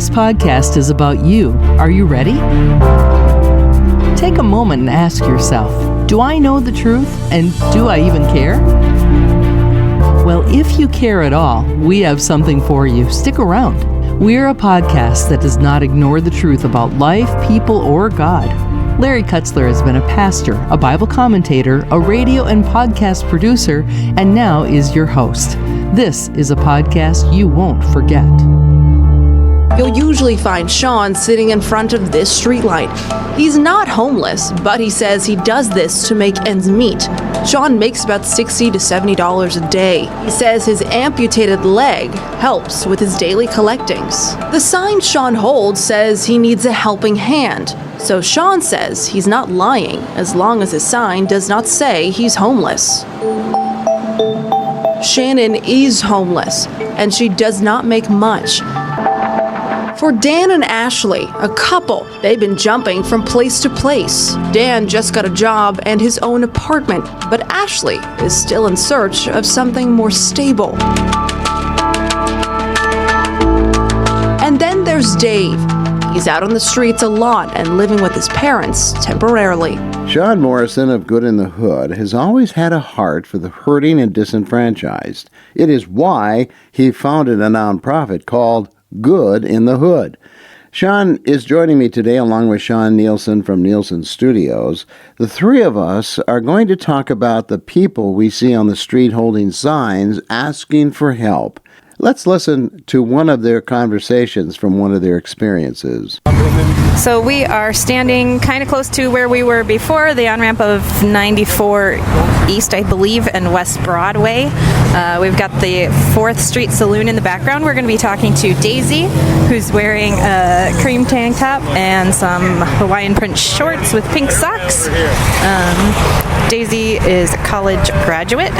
This podcast is about you. Are you ready? Take a moment and ask yourself, do I know the truth, and do I even care? Well, if you care at all, we have something for you. Stick around. We're a podcast that does not ignore the truth about life, people, or God. Larry Kutzler has been a pastor, a Bible commentator, a radio and podcast producer, and now is your host. This is a podcast you won't forget. You'll usually find Shawn sitting in front of this streetlight. He's not homeless, but he says he does this to make ends meet. Shawn makes about $60 to $70 a day. He says his amputated leg helps with his daily collectings. The sign Shawn holds says he needs a helping hand. So Shawn says he's not lying as long as his sign does not say he's homeless. Shannon is homeless, and she does not make much. For Dan and Ashley, a couple, they've been jumping from place to place. Dan just got a job and his own apartment, but Ashley is still in search of something more stable. And then there's Dave. He's out on the streets a lot and living with his parents temporarily. Shawn Morrison of Good in the Hood has always had a heart for the hurting and disenfranchised. It is why he founded a nonprofit called Good in the Hood. Shawn is joining me today along with Shawn Nielsen from Nielsen Studios. The three of us are going to talk about the people we see on the street holding signs asking for help. Let's listen to one of their conversations from one of their experiences. So we are standing kind of close to where we were before, the on-ramp of 94 East, I believe, and West Broadway. We've got the 4th Street Saloon in the background. We're going to be talking to Daisy, who's wearing a cream tank top and some Hawaiian print shorts with pink socks. Daisy is a college graduate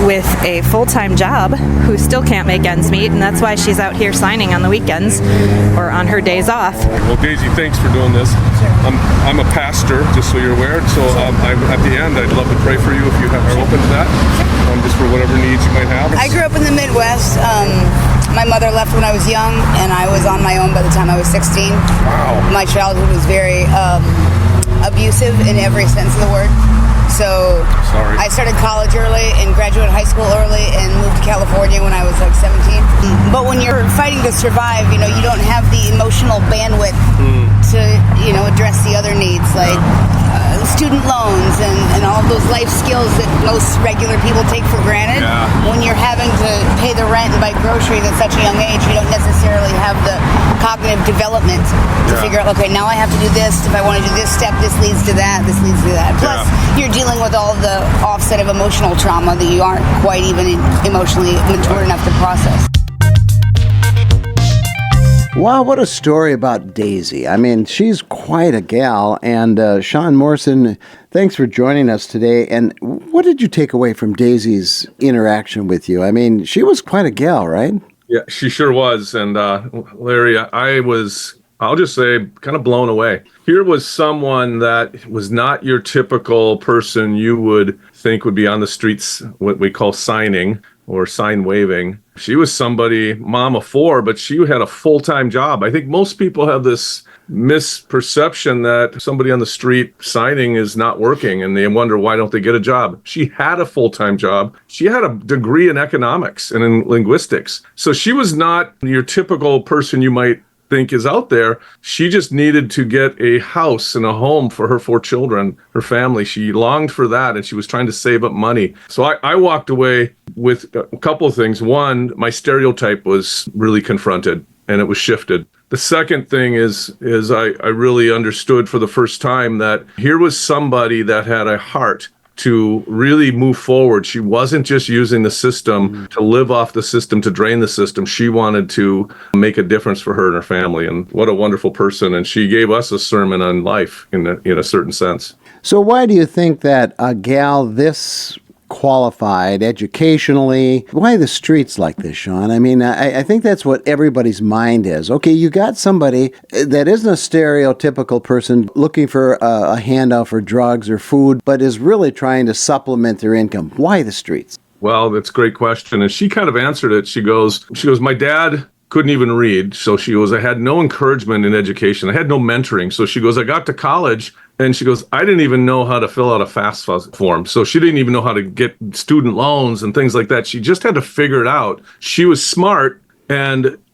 with a full-time job who still can't make ends meet, and that's why she's out here signing on the weekends or on her days off. Well, Daisy, thanks for doing this. I'm a pastor, just so you're aware, so at the end I'd love to pray for you if you are open to that, just for whatever needs you might have. I grew up in the Midwest. My mother left when I was young, and I was on my own by the time I was 16. Wow. My childhood was very abusive in every sense of the word. So Sorry. I started college early and graduated high school early and moved to California when I was like 17. But when you're fighting to survive, you don't have the emotional bandwidth to, address the other needs like student loans and all those life skills that most regular people take for granted. Yeah. When you're having to pay the rent and buy groceries at such a young age, you don't necessarily have the cognitive development to figure out, okay, now I have to do this. If I want to do this step, this leads to that, this leads to that. Plus, you're dealing with all the offset of emotional trauma that you aren't quite even emotionally mature enough to process. Wow, what a story about Daisy. I mean, she's quite a gal. And Shawn Morrison, thanks for joining us today. And what did you take away from Daisy's interaction with you? I mean, she was quite a gal, right? Yeah, she sure was. And Larry, I was, I'll just say, kind of blown away. Here was someone that was not your typical person you would think would be on the streets, what we call signing or sign waving. She was somebody, mom of 4, but she had a full-time job. I think most people have this misperception that somebody on the street signing is not working and they wonder why don't they get a job. She had a full-time job. She had a degree in economics and in linguistics. So she was not your typical person you might think is out there. She just needed to get a house and a home for her 4 children, her family. She longed for that and she was trying to save up money. So I walked away with a couple of things. One, my stereotype was really confronted and it was shifted. The second thing is I really understood for the first time that here was somebody that had a heart to really move forward. She wasn't just using the system to live off the system, to drain the system. She wanted to make a difference for her and her family. And what a wonderful person. And she gave us a sermon on life in a certain sense. So why do you think that a gal this qualified educationally, why the streets like this, Shawn? I mean, I think that's what everybody's mind is. Okay, you got somebody that isn't a stereotypical person looking for a handout for drugs or food, but is really trying to supplement their income. Why the streets? Well, that's a great question. And she kind of answered it. She goes, my dad couldn't even read. So she goes, I had no encouragement in education. I had no mentoring. So she goes, I got to college, and she goes, I didn't even know how to fill out a FAFSA form. So she didn't even know how to get student loans and things like that. She just had to figure it out. She was smart,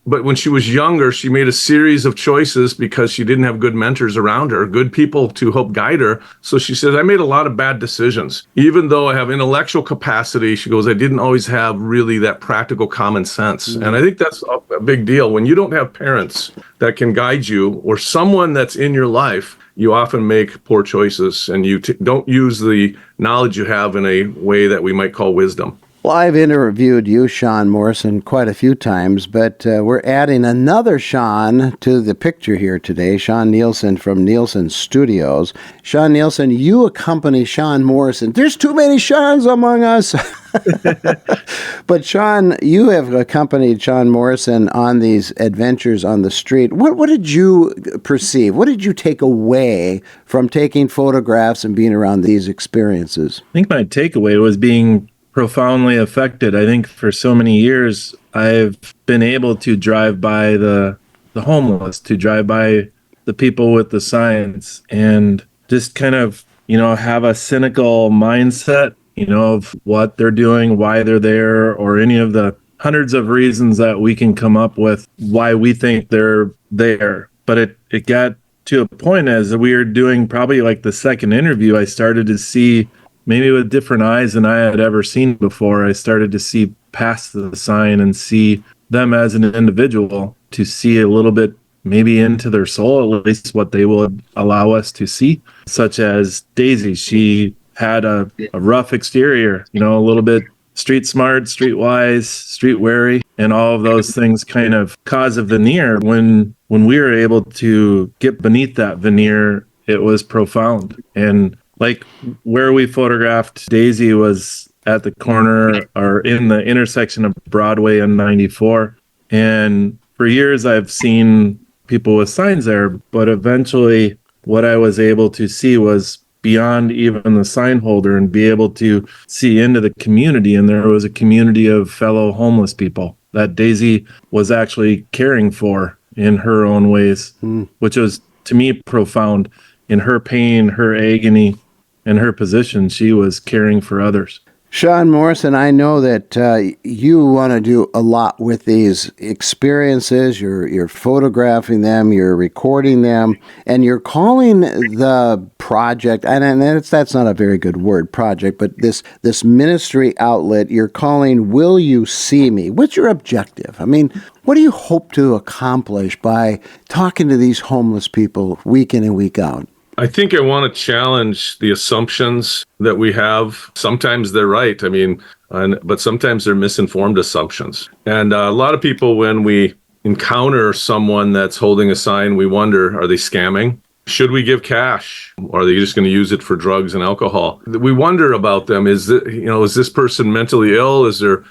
but when she was younger, she made a series of choices because she didn't have good mentors around her, good people to help guide her. So she says, I made a lot of bad decisions. Even though I have intellectual capacity, she goes, I didn't always have really that practical common sense. And I think that's a big deal. When you don't have parents that can guide you or someone that's in your life, you often make poor choices and you don't use the knowledge you have in a way that we might call wisdom. Well, I've interviewed you, Shawn Morrison, quite a few times, but we're adding another Shawn to the picture here today, Shawn Nielsen from Nielsen Studios. Shawn Nielsen, you accompany Shawn Morrison. There's too many Shawns among us. But Shawn, you have accompanied Shawn Morrison on these adventures on the street. What did you perceive? What did you take away from taking photographs and being around these experiences? I think my takeaway was being profoundly affected. I think for so many years, I've been able to drive by the homeless, to drive by the people with the signs, and just kind of, have a cynical mindset, of what they're doing, why they're there, or any of the hundreds of reasons that we can come up with why we think they're there. But it got to a point as we were doing probably like the second interview, I started to see maybe with different eyes than I had ever seen before. I started to see past the sign and see them as an individual, to see a little bit maybe into their soul, at least what they would allow us to see, such as Daisy. She had a rough exterior, a little bit street smart, street wise, street wary, and all of those things kind of cause a veneer. When we were able to get beneath that veneer, it was profound. And like where we photographed Daisy was at the corner or in the intersection of Broadway and 94. And for years I've seen people with signs there, but eventually what I was able to see was beyond even the sign holder and be able to see into the community. And there was a community of fellow homeless people that Daisy was actually caring for in her own ways, which was to me profound. In her pain, her agony, and her position, she was caring for others. Shawn Morrison, I know that you want to do a lot with these experiences. You're photographing them, you're recording them, and you're calling the project, and that's not a very good word, project, but this ministry outlet you're calling Will You See Me? What's your objective? I mean, what do you hope to accomplish by talking to these homeless people week in and week out? I think I want to challenge the assumptions that we have. Sometimes they're right. But sometimes they're misinformed assumptions. And a lot of people, when we encounter someone that's holding a sign, we wonder, are they scamming? Should we give cash? Or are they just going to use it for drugs and alcohol? We wonder about them. Is this person mentally ill? Is there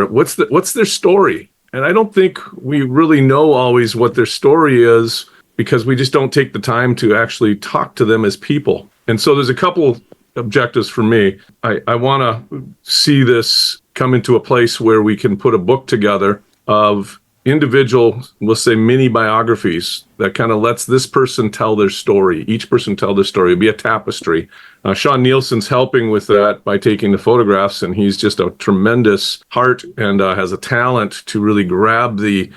what's their story? And I don't think we really know always what their story is, because we just don't take the time to actually talk to them as people. And so there's a couple objectives for me. I want to see this come into a place where we can put a book together of individual, we'll say mini biographies that kind of lets this person tell their story, each person tell their story. It'd be a tapestry. Shawn Nielsen's helping with that by taking the photographs, and he's just a tremendous heart and has a talent to really grab the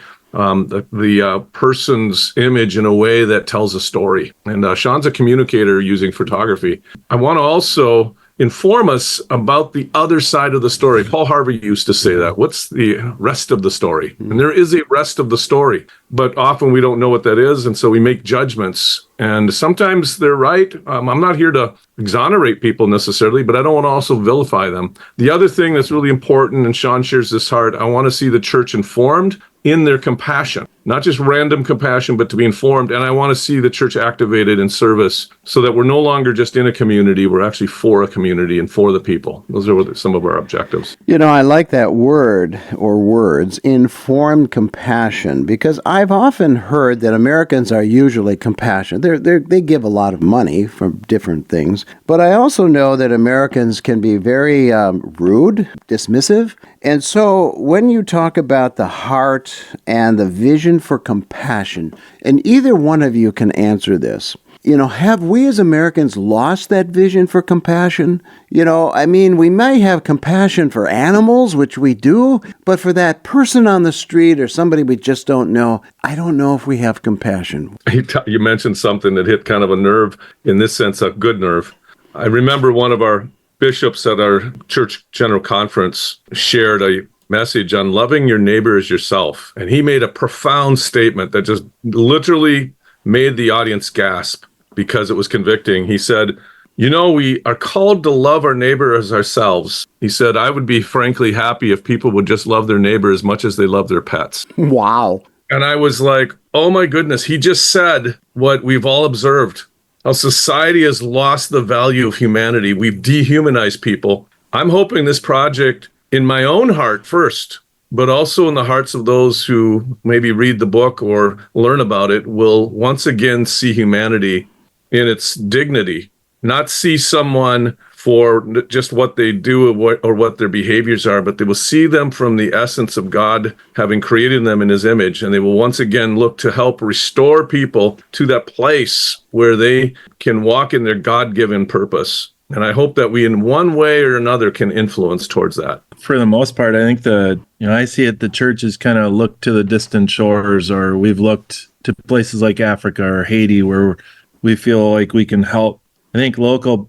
person's image in a way that tells a story. And Shawn's a communicator using photography. I want to also inform us about the other side of the story. Paul Harvey used to say that. What's the rest of the story? And there is a rest of the story, but often we don't know what that is, and so we make judgments. And sometimes they're right. I'm not here to exonerate people necessarily, but I don't want to also vilify them. The other thing that's really important, and Shawn shares this heart, I want to see the church informed in their compassion, not just random compassion, but to be informed. And I want to see the church activated in service so that we're no longer just in a community, we're actually for a community and for the people. Those are some of our objectives. I like that word or words, informed compassion, because I've often heard that Americans are usually compassionate. They give a lot of money for different things, but I also know that Americans can be very rude, dismissive. And so when you talk about the heart and the vision for compassion. And either one of you can answer this. Have we as Americans lost that vision for compassion? We may have compassion for animals, which we do, but for that person on the street or somebody we just don't know, I don't know if we have compassion. You mentioned something that hit kind of a nerve, in this sense, a good nerve. I remember one of our bishops at our church general conference shared a message on loving your neighbor as yourself. And he made a profound statement that just literally made the audience gasp because it was convicting. He said, we are called to love our neighbor as ourselves. He said, I would be frankly happy if people would just love their neighbor as much as they love their pets. Wow. And I was like, oh my goodness, he just said what we've all observed. How society has lost the value of humanity. We've dehumanized people. I'm hoping this project, in my own heart first, but also in the hearts of those who maybe read the book or learn about it, will once again see humanity in its dignity, not see someone for just what they do or what their behaviors are, but they will see them from the essence of God having created them in his image. And they will once again look to help restore people to that place where they can walk in their God-given purpose. And I hope that we, in one way or another, can influence towards that. For the most part, I think I see it, the church has kind of looked to the distant shores, or we've looked to places like Africa or Haiti where we feel like we can help. I think local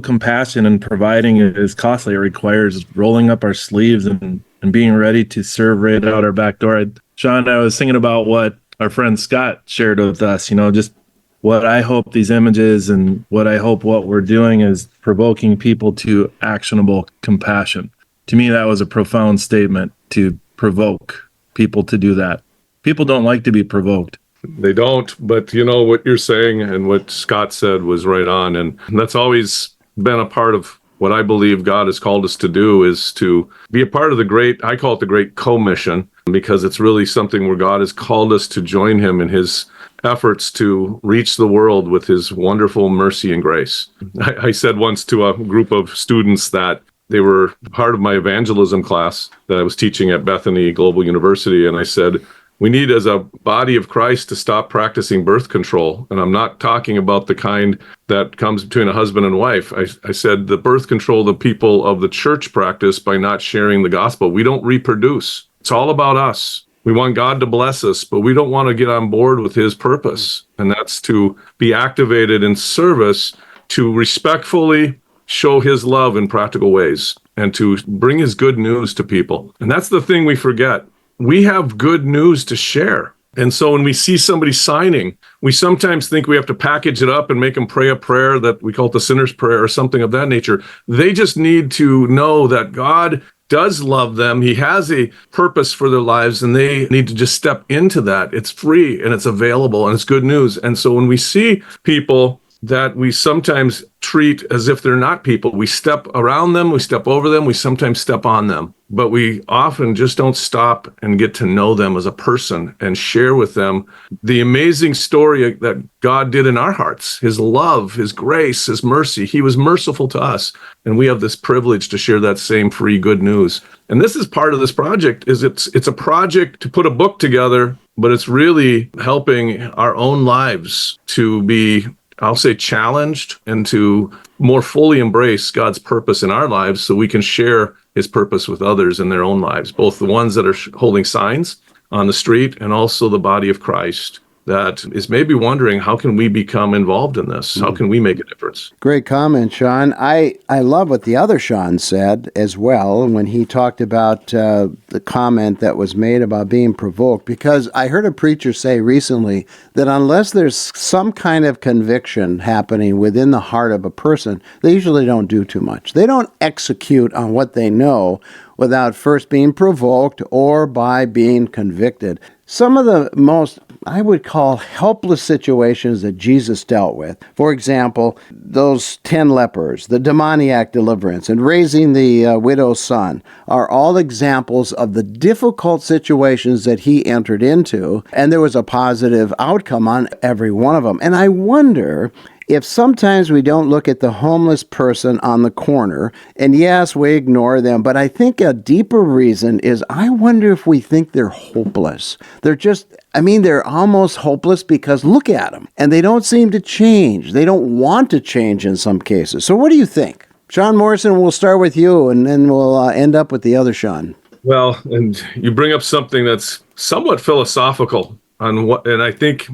compassion and providing it is costly. It requires rolling up our sleeves and being ready to serve right out our back door. Shawn, I was thinking about what our friend Scott shared with us, just what I hope these images and what I hope what we're doing is provoking people to actionable compassion. To me, that was a profound statement, to provoke people to do that. People don't like to be provoked. They don't, but what you're saying and what Scott said was right on. And that's always been a part of what I believe God has called us to do, is to be a part of I call it the great commission, because it's really something where God has called us to join him in his efforts to reach the world with his wonderful mercy and grace. I said once to a group of students that they were part of my evangelism class that I was teaching at Bethany Global University, and I said, we need, as a body of Christ, to stop practicing birth control. And I'm not talking about the kind that comes between a husband and wife. I said the birth control the people of the church practice by not sharing the gospel. We don't reproduce. It's all about us. We want God to bless us, but we don't want to get on board with his purpose. And that's to be activated in service, to respectfully show his love in practical ways, and to bring his good news to people. And that's the thing we forget. We have good news to share. And so when we see somebody signing, we sometimes think we have to package it up and make them pray a prayer that we call it the sinner's prayer or something of that nature. They just need to know that God does love them. He has a purpose for their lives, and they need to just step into that. It's free and it's available and it's good news. And so when we see people that we sometimes treat as if they're not people, we step around them, we step over them, we sometimes step on them, but we often just don't stop and get to know them as a person and share with them the amazing story that God did in our hearts, his love, his grace, his mercy. He was merciful to us, and we have this privilege to share that same free good news. And this is part of this project. It's a project to put a book together, but it's really helping our own lives to be, I'll say, challenged and to more fully embrace God's purpose in our lives so we can share his purpose with others in their own lives, both the ones that are holding signs on the street and also the body of Christ that is maybe wondering, how can we become involved in this? How can we make a difference? Great comment, Shawn. I love what the other Shawn said as well when he talked about the comment that was made about being provoked, because I heard a preacher say recently that unless there's some kind of conviction happening within the heart of a person, they usually don't do too much. They don't execute on what they know without first being provoked or by being convicted. Some of the most, I would call, helpless situations that Jesus dealt with, for example, those 10 lepers, the demoniac deliverance, and raising the widow's son, are all examples of the difficult situations that he entered into, and there was a positive outcome on every one of them. And I wonder if sometimes we don't look at the homeless person on the corner, and yes, we ignore them, but I think a deeper reason is I wonder if we think they're hopeless. They're almost hopeless because look at them, and they don't seem to change. They don't want to change in some cases. So what do you think? Shawn Morrison, we'll start with you, and then we'll end up with the other Shawn. Well, and you bring up something that's somewhat philosophical on what, and I think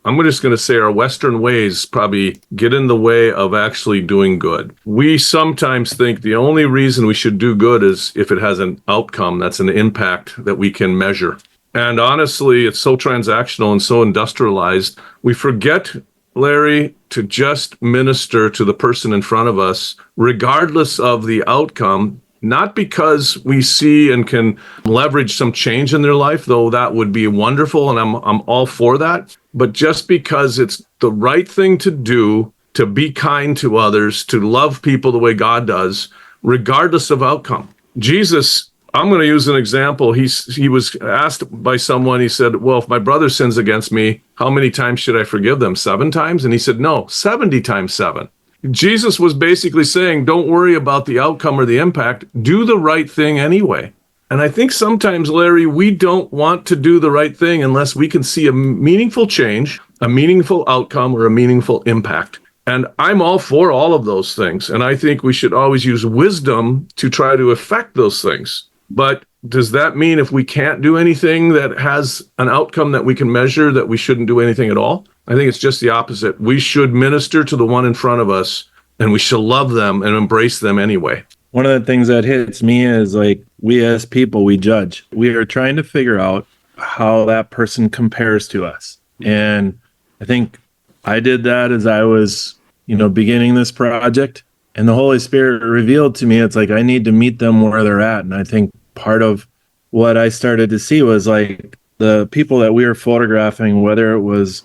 I'm just going to say our Western ways probably get in the way of actually doing good. We sometimes think the only reason we should do good is if it has an outcome, that's an impact that we can measure. And honestly, it's so transactional and so industrialized. We forget, Larry, to just minister to the person in front of us, regardless of the outcome, not because we see and can leverage some change in their life, though that would be wonderful, and I'm all for that, but just because it's the right thing to do, to be kind to others, to love people the way God does, regardless of outcome. Jesus, I'm going to use an example. He was asked by someone, he said, well, if my brother sins against me, how many times should I forgive them? 7 times? And he said, no, 70 times 7. Jesus was basically saying, don't worry about the outcome or the impact. Do the right thing anyway. And I think sometimes, Larry, we don't want to do the right thing unless we can see a meaningful change, a meaningful outcome, or a meaningful impact. And I'm all for all of those things. And I think we should always use wisdom to try to affect those things. But does that mean if we can't do anything that has an outcome that we can measure, that we shouldn't do anything at all? I think it's just the opposite. We should minister to the one in front of us, and we should love them and embrace them anyway. One of the things that hits me is like we as people, we judge. We are trying to figure out how that person compares to us. And I think I did that as I was, beginning this project. And the Holy Spirit revealed to me, it's like I need to meet them where they're at. And I think part of what I started to see was like the people that we were photographing, whether it was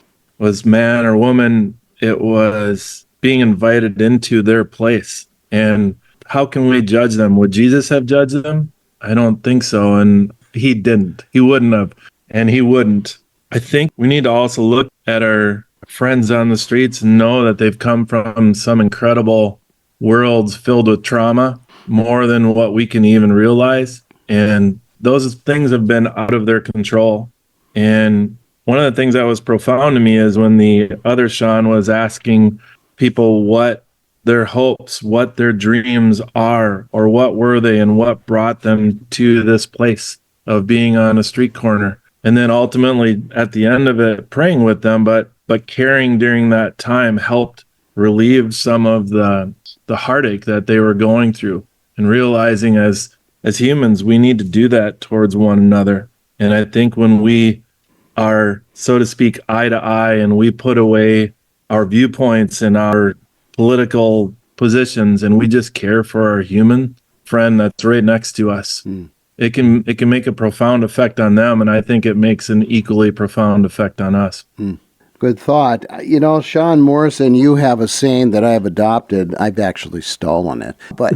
man or woman, it was being invited into their place. And how can we judge them? Would Jesus have judged them? I don't think so. And he didn't. He wouldn't have. And he wouldn't. I think we need to also look at our friends on the streets and know that they've come from some incredible worlds filled with trauma, more than what we can even realize. And those things have been out of their control. And one of the things that was profound to me is when the other Shawn was asking people what their hopes, what their dreams are, or what were they and what brought them to this place of being on a street corner. And then ultimately at the end of it, praying with them, but caring during that time helped relieve some of the heartache that they were going through, and realizing as humans, we need to do that towards one another. And I think when we are, so to speak, eye to eye, and we put away our viewpoints and our political positions, and we just care for our human friend that's right next to us, it can make a profound effect on them. And I think it makes an equally profound effect on us. Good thought. Shawn Morrison, you have a saying that I have adopted. I've actually stolen it, but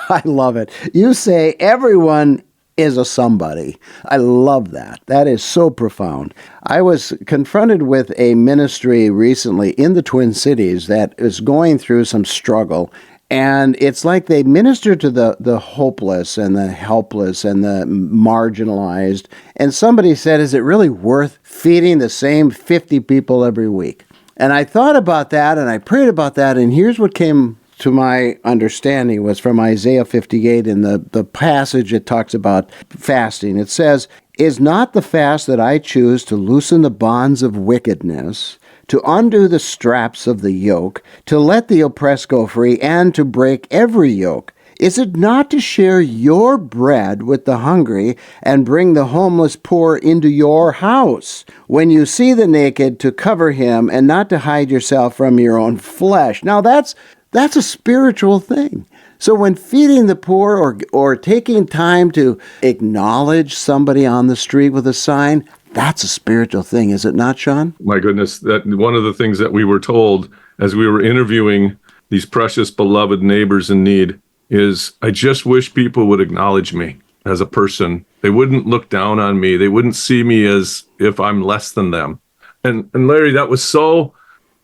I love it. You say everyone is a somebody. I love that. That is so profound. I was confronted with a ministry recently in the Twin Cities that is going through some struggle. And it's like they minister to the hopeless and the helpless and the marginalized. And somebody said, is it really worth feeding the same 50 people every week? And I thought about that and I prayed about that. And here's what came to my understanding was from Isaiah 58 in the passage it talks about fasting. It says, is not the fast that I choose to loosen the bonds of wickedness, to undo the straps of the yoke, to let the oppressed go free, and to break every yoke? Is it not to share your bread with the hungry and bring the homeless poor into your house? When you see the naked, to cover him and not to hide yourself from your own flesh. Now that's a spiritual thing. So when feeding the poor or taking time to acknowledge somebody on the street with a sign, that's a spiritual thing, is it not, Shawn? My goodness, that one of the things that we were told as we were interviewing these precious, beloved neighbors in need is, I just wish people would acknowledge me as a person. They wouldn't look down on me. They wouldn't see me as if I'm less than them. And Larry, that was so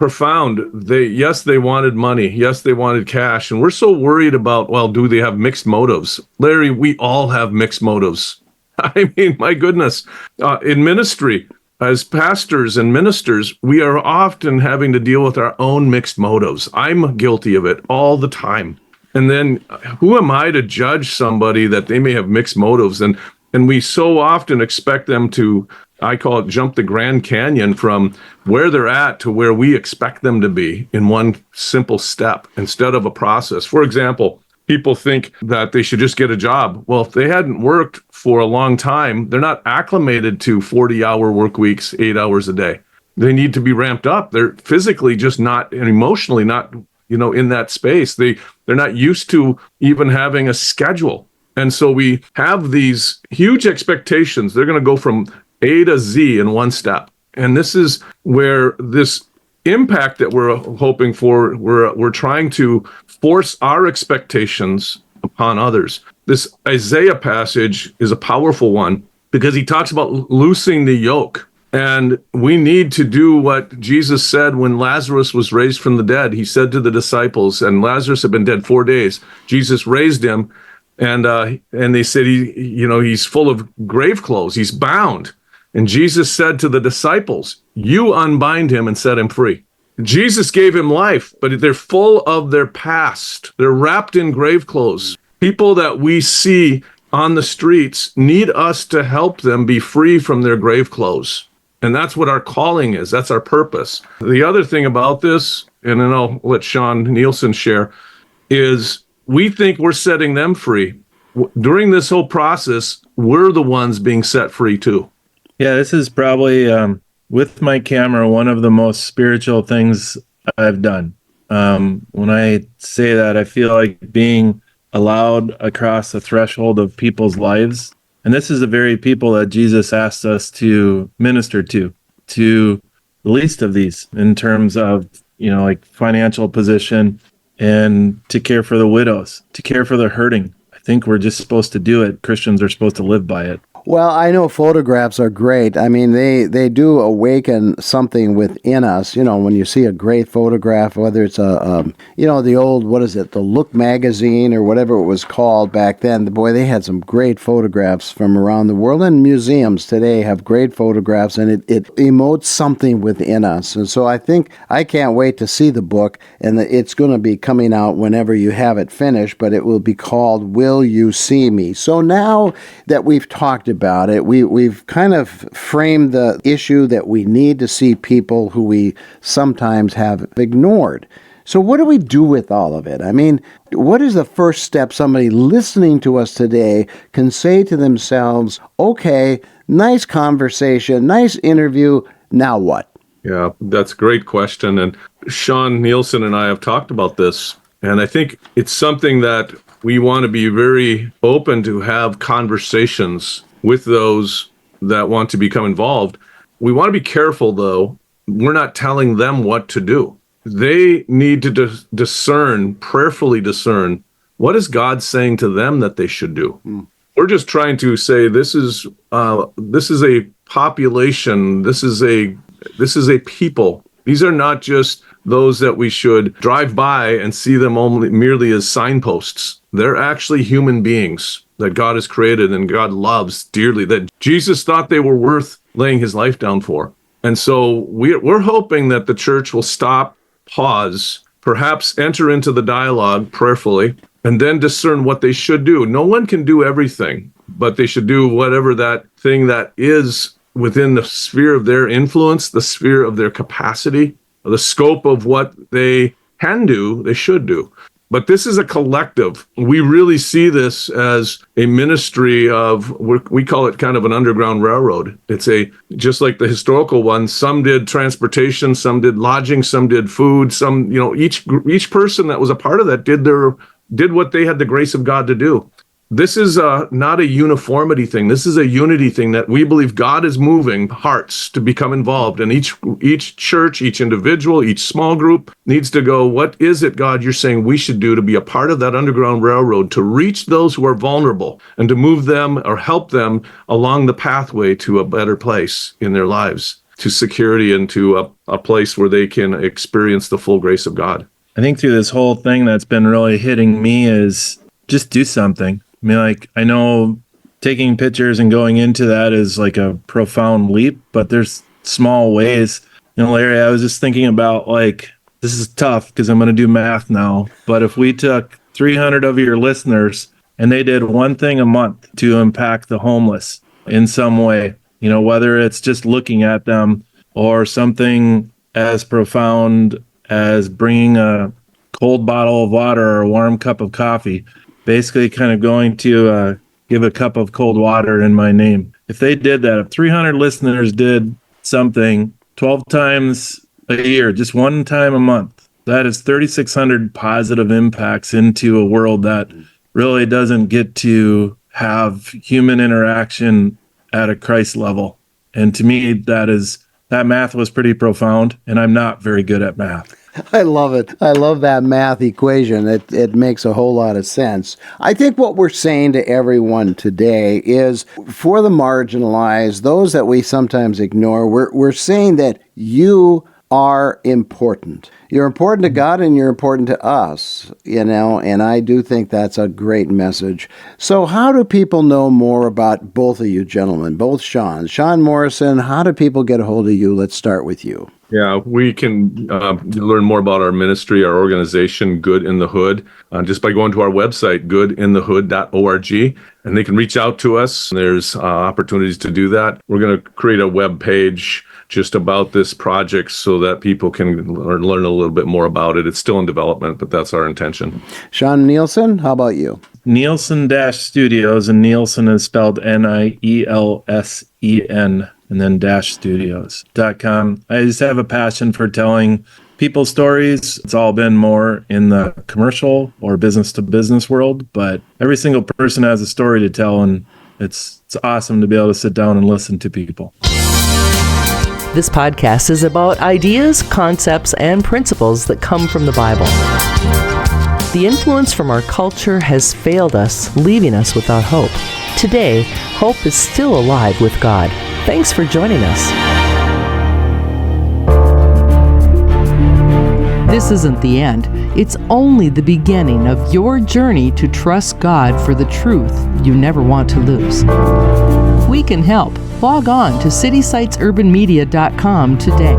profound. They wanted money. Yes, they wanted cash. And we're so worried about, well, do they have mixed motives? Larry, we all have mixed motives. I mean, my goodness, in ministry, as pastors and ministers, we are often having to deal with our own mixed motives. I'm guilty of it all the time. And then who am I to judge somebody that they may have mixed motives? And we so often expect them to, I call it, jump the Grand Canyon from where they're at to where we expect them to be in one simple step instead of a process. For example, people think that they should just get a job. Well, if they hadn't worked for a long time, they're not acclimated to 40-hour work weeks, 8 hours a day. They need to be ramped up. They're physically just not, and emotionally not, in that space. They're not used to even having a schedule. And so we have these huge expectations. They're going to go from A to Z in one step. And this is where this impact that we're hoping for, we're trying to force our expectations upon others. This Isaiah passage is a powerful one because he talks about loosing the yoke. And we need to do what Jesus said when Lazarus was raised from the dead. He said to the disciples, and Lazarus had been dead 4 days. Jesus raised him, and they said he's full of grave clothes. He's bound. And Jesus said to the disciples, "You unbind him and set him free." Jesus gave him life, but they're full of their past. They're wrapped in grave clothes. People that we see on the streets need us to help them be free from their grave clothes. And that's what our calling is. That's our purpose. The other thing about this, and then I'll let Shawn Nielsen share, is we think we're setting them free. During this whole process, we're the ones being set free too. Yeah, this is probably, with my camera, one of the most spiritual things I've done. When I say that, I feel like being allowed across the threshold of people's lives. And this is the very people that Jesus asked us to minister to the least of these in terms of, like financial position, and to care for the widows, to care for the hurting. I think we're just supposed to do it. Christians are supposed to live by it. Well, I know photographs are great. I mean, they do awaken something within us. When you see a great photograph, whether it's the old, the Look magazine or whatever it was called back then. Boy, they had some great photographs from around the world. And museums today have great photographs, and it emotes something within us. And so I can't wait to see the book, and it's going to be coming out whenever you have it finished, but it will be called Will You See Me? So now that we've talked about it, we've kind of framed the issue that we need to see people who we sometimes have ignored. So what do we do with all of it? I mean, what is the first step somebody listening to us today can say to themselves, okay, nice conversation, nice interview, now what? Yeah, that's a great question. And Shawn Nielsen and I have talked about this. And I think it's something that we want to be very open to have conversations with those that want to become involved. We want to be careful, though. We're not telling them what to do. They need to discern, prayerfully discern, what is God saying to them that they should do. We're just trying to say this is a population, this is a people. These are not just those that we should drive by and see them merely as signposts. They're actually human beings that God has created and God loves dearly, that Jesus thought they were worth laying his life down for. And so we're hoping that the church will stop, pause, perhaps enter into the dialogue prayerfully, and then discern what they should do. No one can do everything, but they should do whatever that thing that is within the sphere of their influence, the sphere of their capacity, the scope of what they can do, they should do. But this is a collective. We really see this as a ministry of, we call it kind of an underground railroad. It's just like the historical one, some did transportation, some did lodging, some did food, some, each person that was a part of that did what they had the grace of God to do. This is not a uniformity thing. This is a unity thing that we believe God is moving hearts to become involved. And each church, each individual, each small group needs to go, what is it, God, you're saying we should do to be a part of that underground railroad, to reach those who are vulnerable and to move them or help them along the pathway to a better place in their lives. to security and to a place where they can experience the full grace of God. I think through this whole thing that's been really hitting me is just do something. I mean, like, I know taking pictures and going into that is like a profound leap, but there's small ways. Larry, I was just thinking about, like, this is tough because I'm going to do math now, but if we took 300 of your listeners and they did one thing a month to impact the homeless in some way, whether it's just looking at them or something as profound as bringing a cold bottle of water or a warm cup of coffee, basically kind of going to give a cup of cold water in my name. If they did that, if 300 listeners did something 12 times a year, just one time a month, that is 3,600 positive impacts into a world that really doesn't get to have human interaction at a Christ level. And to me, that math was pretty profound, and I'm not very good at math. I love it. I love that math equation. It makes a whole lot of sense. I think what we're saying to everyone today is, for the marginalized, those that we sometimes ignore, we're saying that you are important. You're important to God and you're important to us, and I do think that's a great message. So how do people know more about both of you gentlemen, both Shawn Morrison? How do people get a hold of you? Let's start with you. Yeah, we can learn more about our ministry, our organization, Good in the Hood, just by going to our website, goodinthehood.org, and they can reach out to us. There's opportunities to do that. We're going to create a web page just about this project so that people can learn a little bit more about it. It's still in development, but that's our intention. Sean Nielsen, how about you? Nielsen-Studios, and Nielsen is spelled Nielsen, and then -studios.com. I just have a passion for telling people stories. It's all been more in the commercial or business-to-business world, but every single person has a story to tell, and it's awesome to be able to sit down and listen to people. This podcast is about ideas, concepts, and principles that come from the Bible. The influence from our culture has failed us, leaving us without hope. Today, hope is still alive with God. Thanks for joining us. This isn't the end. It's only the beginning of your journey to trust God for the truth you never want to lose. We can help. Log on to citysitesurbanmedia.com today.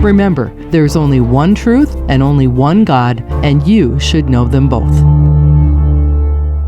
Remember, there's only one truth and only one God, and you should know them both.